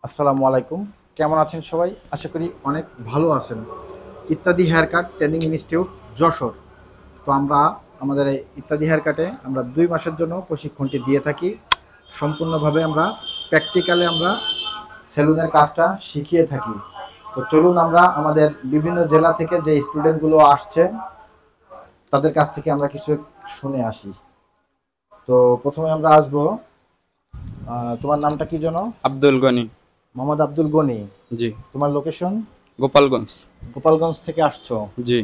আসসালামু আলাইকুম। কেমন আছেন সবাই? আশা করি অনেক ভালো আছেন। ইত্যাদি hair cut training institute Jessore. তো আমরা আমাদের এই ইত্যাদি হেয়ার কাটে আমরা ২ মাসের জন্য প্রশিক্ষণটি দিয়ে থাকি। সম্পূর্ণভাবে আমরা প্র্যাকটিক্যালে আমরা সেলুনের কাজটা শিখিয়ে থাকি। তো চলুন আমরা আমাদের বিভিন্ন জেলা থেকে যে স্টুডেন্টগুলো আসছে তাদের কাছ থেকে আমরা কিছু শুনে আসি। তো প্রথমে আমরা আসবো, তোমার নামটা কি যেন? আব্দুল গনি। মোহাম্মদ আব্দুল গনি। জি। তোমার লোকেশন? গোপালগঞ্জ। গোপালগঞ্জ থেকে আসছো। জি।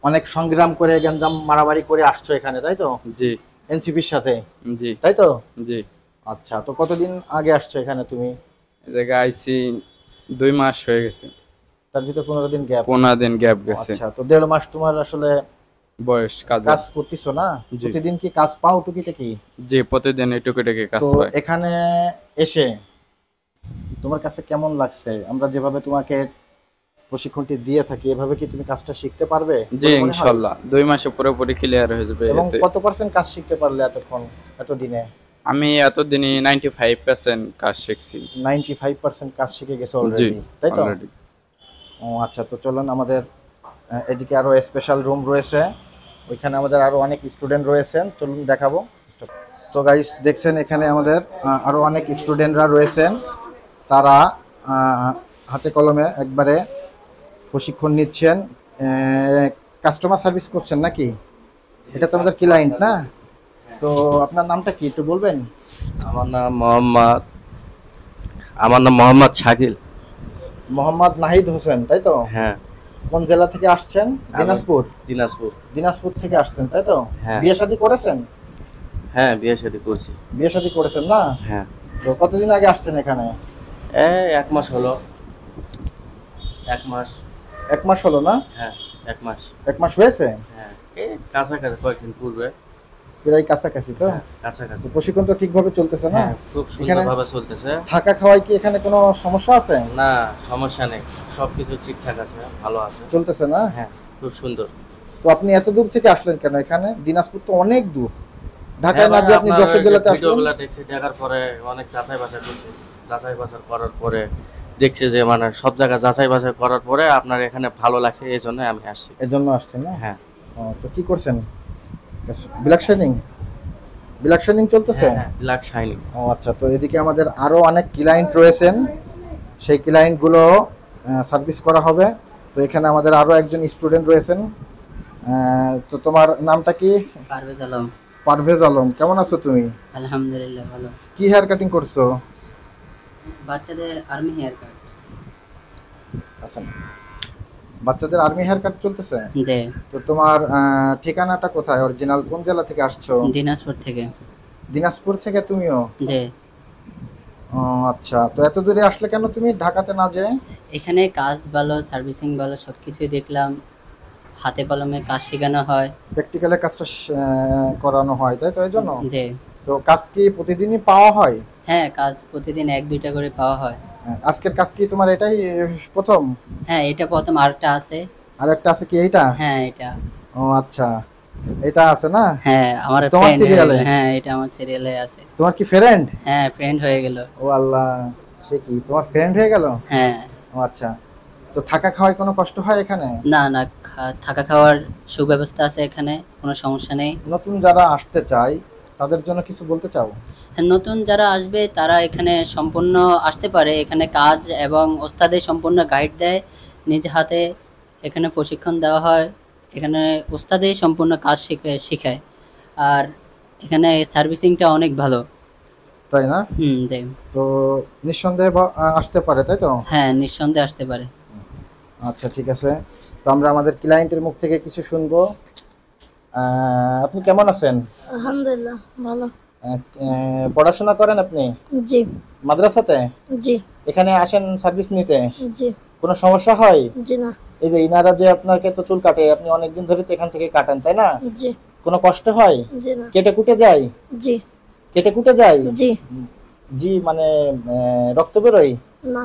অনেক সংগ্রাম করে গ্যাঞ্জাম মারামারি করে আসছো এখানে, তাই তো? জি। এনসিপির সাথে, জি। তাই তো? জি। আচ্ছা, তো কতদিন আগে আসছো এখানে তুমি? এই জায়গায় আইছি 2 মাস হয়ে গেছে। তার ভিতর 15 দিন গ্যাপ। 15 দিন গ্যাপ গেছে। আচ্ছা, তো 1.5 মাস তোমার আসলে বয়স কাজ। কাজ করতেছো না? জি। প্রতিদিন কি কাজ পাও টুকিটাকি? জি, প্রতিদিন টুকিটাকি কাজ তো পাই। এখানে এসে তোমার কাছে কেমন লাগছে? আমরা যেভাবে তোমাকে প্রশিক্ষণটি দিয়ে থাকি এভাবে কি তুমি কাজটা শিখতে পারবে জি, বলে মনে হয়? ইনশাআল্লাহ 2 মাসে পুরোপুরি ক্লিয়ার হয়ে যাবে এবং এতে। কত পার্সেন্ট কাজ শিখতে পারলে এতদিনে? আমি এতদিনই 95% কাজ শিখছি। 95% কাজ শিখে গেছে জি, অলরেডি, তাই তো? অলরেডি। ও আচ্ছা, তো চলুন আমাদের এদিকে আরো স্পেশাল রুম রয়েছে। ওইখানে আমাদের আরো অনেক স্টুডেন্ট রয়েছেন, চলুন দেখাবো। তো গাইস দেখছেন এখানে আমাদের আরো অনেক স্টুডেন্টরা রয়েছেন। তারা হাতে কলমে একবারে প্রশিক্ষণ নিচ্ছেন। কাস্টমার সার্ভিস করছেন নাকি? এটা তো আমাদের ক্লায়েন্ট না? তো আপনার নামটা কি একটু বলবেন? আমার নাম মোহাম্মদ আমার নাম মোহাম্মদ শাকিল। মোহাম্মদ নাহিদ হোসেন, তাই তো? হ্যাঁ। কোন জেলা থেকে আসছেন? দিনাজপুর। দিনাজপুর। দিনাজপুর থেকে আসছেন, তাই তো? হ্যাঁ। বিয়ে শাদী করেছেন? হ্যাঁ, বিয়ে শাদী করছি। বিয়ে শাদী করেছেন না? হ্যাঁ। তো কতদিন আগে আসছেন এখানে? এই 1 মাস হলো। 1 মাস। 1 মাস হলো না? হ্যাঁ, 1 মাস। 1 মাস হয়েছে? হ্যাঁ, এই কাছাকাছি কয়েকদিন পূর্বে। প্রায় কাছাকাছি তো? হ্যাঁ, কাছাকাছি। তো প্রশিক্ষণ তো ঠিকভাবে চলতেছে না? হ্যাঁ, খুব সুন্দরভাবে চলতেছে। থাকা খাওয়ায় কি এখানে কোনো সমস্যা আছে? না, সমস্যা নেই, সবকিছু ঠিকঠাক আছে, ভালো আছে। চলতেছে না? হ্যাঁ, খুব সুন্দর। তো আপনি এত দূর থেকে আসলেন কেন এখানে? দিনাজপুর তো অনেক দূর। ঢাকায় না যে আপনি আপনার যশোর জেলাতে আসলেন? ভিডিওগুলো দেখছি, দেখার পরে অনেক যাচাই বাছাই করছি। যাচাই বাছাই করার পরে দেখছি যে মানে সব জায়গা যাচাই বাছাই করার পরে আপনার এখানে ভালো লাগছে, এই জন্য আমি আসছি। এজন্য আসছেন না? হ্যাঁ। তো কি করছেন? Black shining? ব্ল্যাক শাইনিং চলতেছে? হ্যাঁ, ব্ল্যাক শাইনিং। ও আচ্ছা, তো এদিকে আমাদের আরো অনেক ক্লায়েন্ট রয়েছেন, সেই ক্লায়েন্টগুলো সার্ভিস করা হবে। তো এখানে আমাদের আরো একজন স্টুডেন্ট রয়েছেন। তো তোমার নামটা কি? পারভেজ আলম। পারভেজ আলম, কেমন আছো তুমি? আলহামদুলিল্লাহ ভালো। কি হেয়ার কাটিং করছো? বাচ্চাদের আর্মি হেয়ার কাট। আচ্ছা, বাচ্চাদের আর্মি হেয়ার কাট চলতেছে? জি। তো তোমার ঠিকানাটা কোথায়? অরিজিনাল কোন জেলা থেকে আসছো? দিনাজপুর থেকে। দিনাজপুর থেকে তুমিও? জি। ও আচ্ছা, তো এত দূরে আসলে কেন তুমি ঢাকাতে না যেয়ে? এখানে কাজ ভালো, সার্ভিসিং ভালো, সব কিছুই দেখলাম। হাতে কলমে কাজ শেখানো হয়। প্র্যাকটিক্যালের কাজটা করানো হয়, তাই তো? এই জন্য জি। তো কাজ কি প্রতিদিনই পাওয়া হয়? হ্যাঁ, কাজ প্রতিদিন 1-2টা করে পাওয়া হয়। আজকের কাজ কি তোমার এটাই প্রথম? হ্যাঁ, এটা প্রথম, আরেকটা আছে। আর একটা আছে কি এইটা? হ্যাঁ, এটা। ও আচ্ছা, এটা আছে না? হ্যাঁ, আমার তোমার ফ্রেন্ড। সিরিয়ালে? হ্যাঁ, এটা আমার সিরিয়ালে আছে। তোমার কি ফ্রেন্ড? হ্যাঁ, ফ্রেন্ড হয়ে গেল। ও আল্লাহ, সে কি তোমার ফ্রেন্ড হয়ে গেল? হ্যাঁ। ও আচ্ছা, তো থাকা খাওয়ায় কোনো কষ্ট হয় এখানে? না না, থাকা খাওয়ার সুব্যবস্থা আছে এখানে, কোনো সমস্যা নেই। নতুন যারা আসতে চায় তাদের জন্য কিছু বলতে চাও? হ্যাঁ, নতুন যারা আসবে তারা এখানে সম্পূর্ণ আসতে পারে। এখানে কাজ এবং ওস্তাদের সম্পূর্ণ গাইড দেয়, নিজ হাতে এখানে প্রশিক্ষণ দেওয়া হয়। এখানে ওস্তাদেই সম্পূর্ণ কাজ শেখায়। আর এখানে সার্ভিসিংটা অনেক ভালো। তাই না? জি। তো নিঃসন্দেহে আসতে পারে, তাই তো? হ্যাঁ, নিঃসন্দেহে আসতে পারে। আচ্ছা, ঠিক আছে। তো আমরা আমাদের ক্লায়েন্টের মুখ থেকে কিছু শুনবো। আপনি কেমন আছেন? আলহামদুলিল্লাহ ভালো। পড়াশোনা করেন আপনি? জি। মাদ্রাসাতে? জি। এখানে আসেন সার্ভিস নিতে? জি। কোনো সমস্যা হয়? জি না। এই যে ইনারা যে আপনাকে তো চুল কাটে, আপনি অনেকদিন ধরে তো এখান থেকে কাটেন, তাই না? জি। কোনো কষ্ট হয়? জি না। কেটে কুটে যায়? জি। কেটে কুটে যায়? জি। জি, মানে রক্ত বেরোয়? না।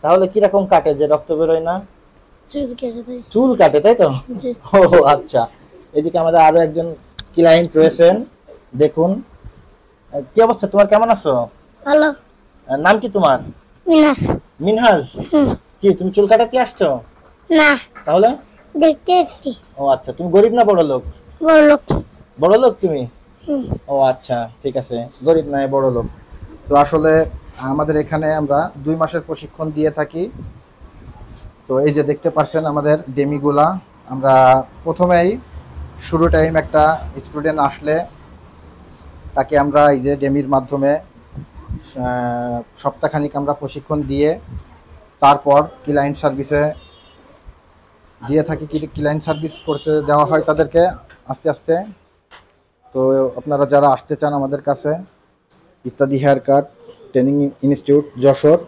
তাহলে কিরকম কাটে যে রক্ত বেরোয় না? চুল কেটে দেয়। চুল কাটে, তাই তো? জি। ও আচ্ছা, এদিকে আমাদের আরো একজন ক্লায়েন্ট রয়েছেন, দেখুন। কি অবস্থা তোমার, কেমন আছো? ভালো। নাম কি তোমার? মিনাস মিনহাজ, কি তুমি চুল কাটাতে আসছো? না তাহলে দেখতে এসছি ও আচ্ছা, তুমি গরিব না বড় লোক? বড় লোক বড় লোক তুমি? হুম। ও আচ্ছা, ঠিক আছে, গরিব নয় বড় লোক। তো আসলে আমাদের এখানে আমরা 2 মাসের প্রশিক্ষণ দিয়ে থাকি। তো এই যে দেখতে পাচ্ছেন আমাদের ডেমিগুলা, আমরা প্রথমেই শুরু টাইম একটা স্টুডেন্ট আসলে তাকে আমরা এই যে ডেমির মাধ্যমে সপ্তাহখানিক আমরা প্রশিক্ষণ দিয়ে তারপর ক্লায়েন্ট সার্ভিসে দিয়ে থাকি। ক্লায়েন্ট সার্ভিস করতে দেওয়া হয় তাদেরকে আস্তে আস্তে। তো আপনারা যারা আসতে চান আমাদের কাছে, ইত্যাদি hair cut training institute Jessore,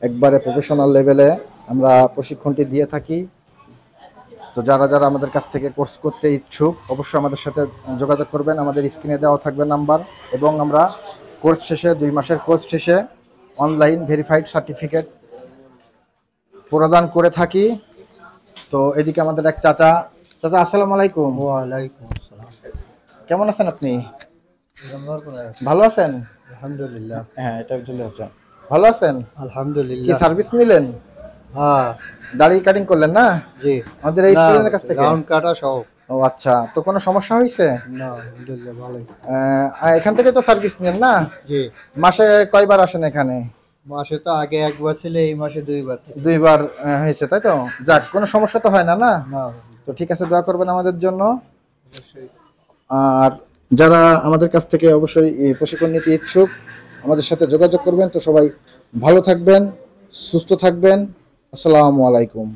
একবারে প্রফেশনাল লেভেলে আমরা প্রশিক্ষণটি দিয়ে থাকি। তো যারা যারা আমাদের কাছ থেকে কোর্স করতে ইচ্ছুক অবশ্যই আমাদের সাথে যোগাযোগ করবেন, আমাদের স্ক্রিনে দেওয়া থাকবে নাম্বার। এবং আমরা কোর্স শেষে 2 মাসের কোর্স শেষে অনলাইন ভেরিফাইড সার্টিফিকেট প্রদান করে থাকি। তো এদিকে আমাদের এক চাচা, আসসালামু আলাইকুম। ওয়ালাইকুম আসসালাম। কেমন আছেন আপনি? ভালো আছেন? আলহামদুলিল্লাহ। হ্যাঁ, এটা চলে যাচ্ছে। ভালো আছেন? কি আলহামদুলিল্লাহ। সার্ভিস নিলেন? হ্যাঁ দাড়ি কাটিং করলেন না জি, আমাদের এই স্টুডেন্টের কাছ থেকে? রাউন্ড কাটা সহ। ও আচ্ছা, তো কোনো সমস্যা হয়েছে? না আলহামদুলিল্লাহ ভালোই। এখান থেকে তো সার্ভিস নেন না? জি, মাসে কয়বার আসেন এখানে? মাসে তো আগে একবার ছিল, এই মাসে 2 বার। 2 বার হয়েছে, তাই তো? যাক, কোনো সমস্যা তো হয় না? না না তো ঠিক আছে, দোয়া করবেন আমাদের জন্য। অবশ্যই। আর যারা আমাদের কাছ থেকে অবশ্যই এই প্রশিক্ষণ নিতে ইচ্ছুক আমাদের সাথে যোগাযোগ করবেন। তো সবাই ভালো থাকবেন, সুস্থ থাকবেন। আসসালামু আলাইকুম।